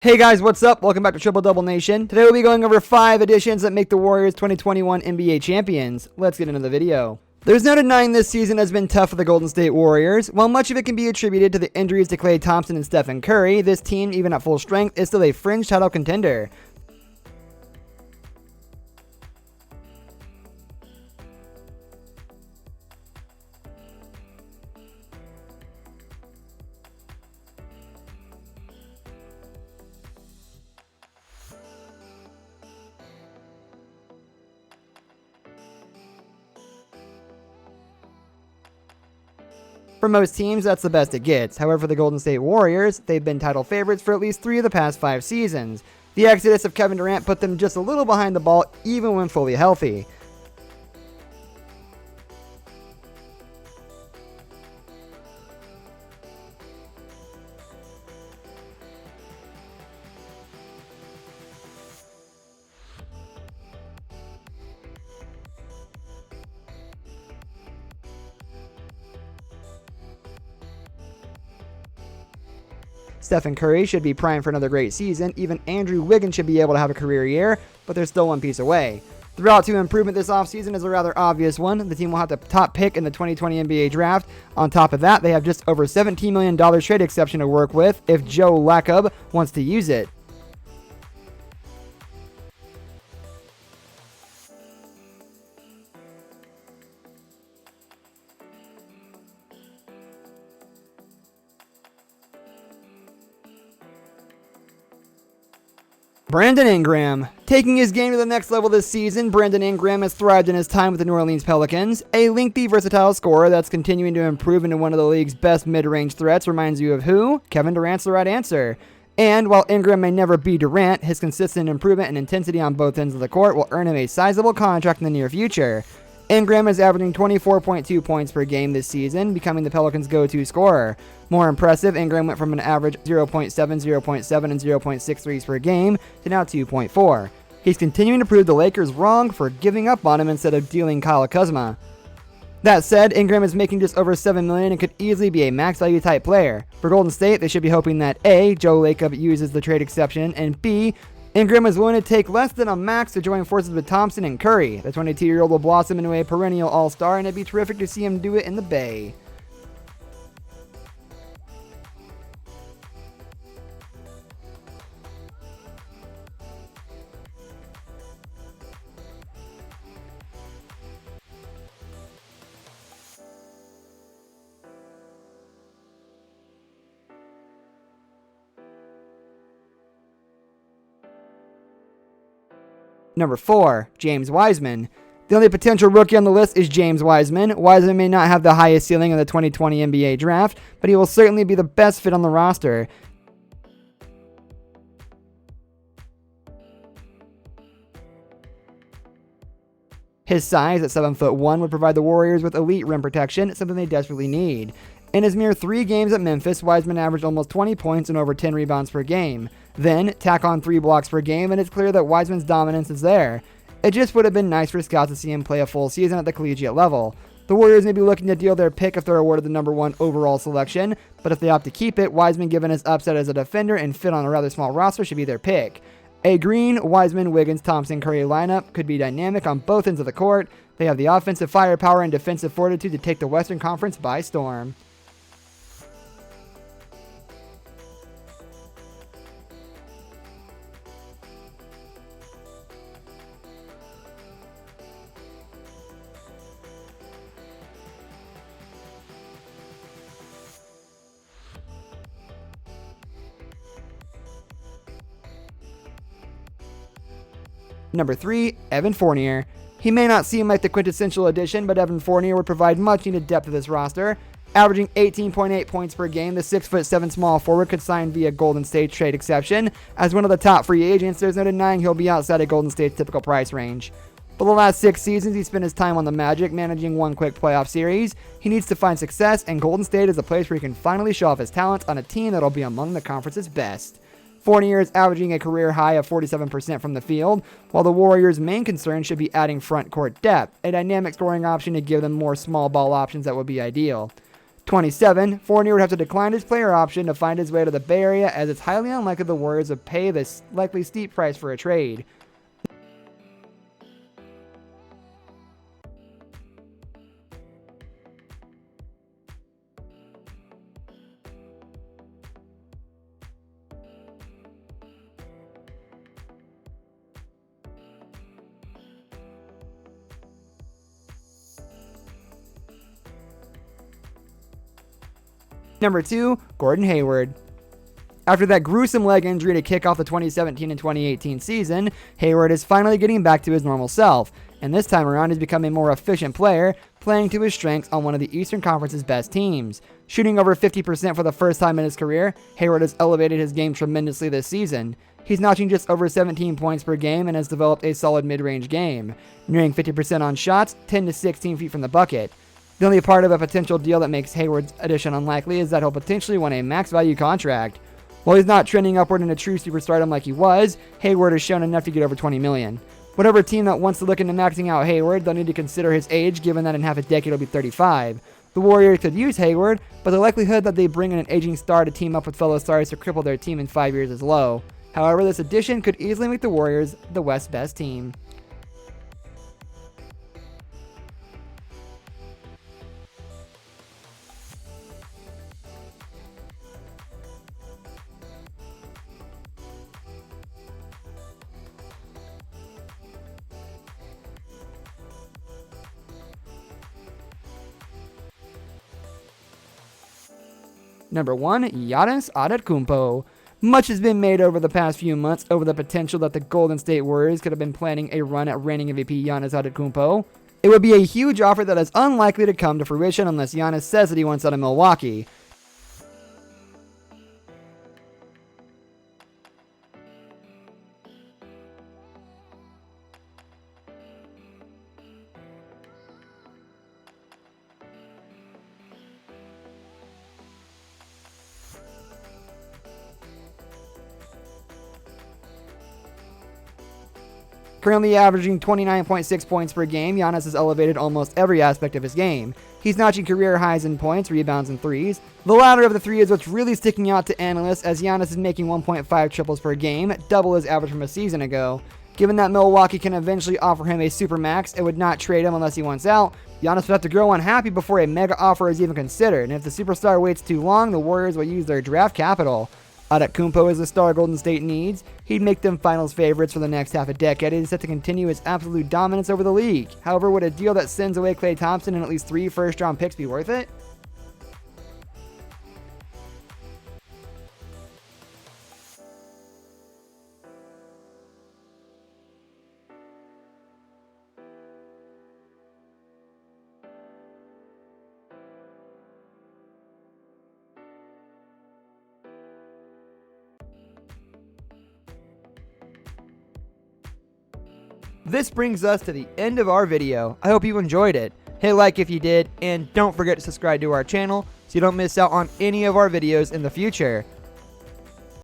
Hey guys, what's up? Welcome back to Triple Double Nation. Today we'll be going over 5 additions that make the Warriors 2021 NBA champions. Let's get into the video. There's no denying this season has been tough for the Golden State Warriors. While much of it can be attributed to the injuries to Klay Thompson and Steph Curry, this team, even at full strength, is still a fringe title contender. For most teams, that's the best it gets. However, for the Golden State Warriors, they've been title favorites for at least 3 of the past 5 seasons. The exodus of Kevin Durant put them just a little behind the ball, even when fully healthy. Steph Curry should be primed for another great season. Even Andrew Wiggins should be able to have a career year, but they're still one piece away. The route to improvement this offseason is a rather obvious one. The team will have the top pick in the 2020 NBA draft. On top of that, they have just over $17 million trade exception to work with if Joe Lacob wants to use it. Brandon Ingram. Taking his game to the next level this season, Brandon Ingram has thrived in his time with the New Orleans Pelicans. A lengthy, versatile scorer that's continuing to improve into one of the league's best mid-range threats reminds you of who? Kevin Durant's the right answer. And while Ingram may never be Durant, his consistent improvement and intensity on both ends of the court will earn him a sizable contract in the near future. Ingram is averaging 24.2 points per game this season, becoming the Pelicans' go-to scorer. More impressive, Ingram went from an average 0.7, 0.7, and 0.6 threes per game to now 2.4. He's continuing to prove the Lakers wrong for giving up on him instead of dealing Kyle Kuzma. That said, Ingram is making just over $7 million and could easily be a max value type player. For Golden State, they should be hoping that A, Joe Lacob uses the trade exception, and B, Ingram is willing to take less than a max to join forces with Thompson and Curry. The 22-year-old will blossom into a perennial all-star, and it'd be terrific to see him do it in the Bay. Number 4, James Wiseman. The only potential rookie on the list is James Wiseman. Wiseman may not have the highest ceiling in the 2020 NBA draft, but he will certainly be the best fit on the roster. His size at 7'1" would provide the Warriors with elite rim protection, something they desperately need. In his mere 3 games at Memphis, Wiseman averaged almost 20 points and over 10 rebounds per game. Then, tack on 3 blocks per game, and it's clear that Wiseman's dominance is there. It just would have been nice for scouts to see him play a full season at the collegiate level. The Warriors may be looking to deal their pick if they're awarded the number 1 overall selection, but if they opt to keep it, Wiseman, given his upset as a defender and fit on a rather small roster, should be their pick. A Green, Wiseman, Wiggins, Thompson, Curry lineup could be dynamic on both ends of the court. They have the offensive firepower and defensive fortitude to take the Western Conference by storm. Number 3, Evan Fournier. He may not seem like the quintessential addition, but Evan Fournier would provide much needed depth to this roster. Averaging 18.8 points per game, the 6'7" small forward could sign via Golden State trade exception. As one of the top free agents, there's no denying he'll be outside of Golden State's typical price range. For the last 6 seasons, he spent his time on the Magic, managing one quick playoff series. He needs to find success, and Golden State is a place where he can finally show off his talents on a team that'll be among the conference's best. Fournier is averaging a career high of 47% from the field, while the Warriors' main concern should be adding front court depth, a dynamic scoring option to give them more small ball options that would be ideal. 27, Fournier would have to decline his player option to find his way to the Bay Area, as it's highly unlikely the Warriors would pay this likely steep price for a trade. Number 2, Gordon Hayward. After that gruesome leg injury to kick off the 2017 and 2018 season, Hayward is finally getting back to his normal self, and this time around he's become a more efficient player, playing to his strengths on one of the Eastern Conference's best teams. Shooting over 50% for the first time in his career, Hayward has elevated his game tremendously this season. He's notching just over 17 points per game and has developed a solid mid-range game, nearing 50% on shots, 10 to 16 feet from the bucket. The only part of a potential deal that makes Hayward's addition unlikely is that he'll potentially win a max value contract. While he's not trending upward into true superstardom like he was, Hayward has shown enough to get over $20 million. Whatever team that wants to look into maxing out Hayward, they'll need to consider his age, given that in half a decade he'll be 35. The Warriors could use Hayward, but the likelihood that they bring in an aging star to team up with fellow stars to cripple their team in 5 years is low. However, this addition could easily make the Warriors the West's best team. Number 1, Giannis Antetokounmpo. Much has been made over the past few months over the potential that the Golden State Warriors could have been planning a run at reigning MVP Giannis Antetokounmpo. It would be a huge offer that is unlikely to come to fruition unless Giannis says that he wants out of Milwaukee. Currently averaging 29.6 points per game, Giannis has elevated almost every aspect of his game. He's notching career highs in points, rebounds, and threes. The latter of the three is what's really sticking out to analysts, as Giannis is making 1.5 triples per game, double his average from a season ago. Given that Milwaukee can eventually offer him a supermax and would not trade him unless he wants out, Giannis would have to grow unhappy before a mega offer is even considered, and if the superstar waits too long, the Warriors will use their draft capital. Antetokounmpo is the star Golden State needs. He'd make them finals favorites for the next half a decade and is set to continue his absolute dominance over the league. However, would a deal that sends away Klay Thompson and at least 3 first-round picks be worth it? This brings us to the end of our video. I hope you enjoyed it. Hit like if you did, and don't forget to subscribe to our channel so you don't miss out on any of our videos in the future.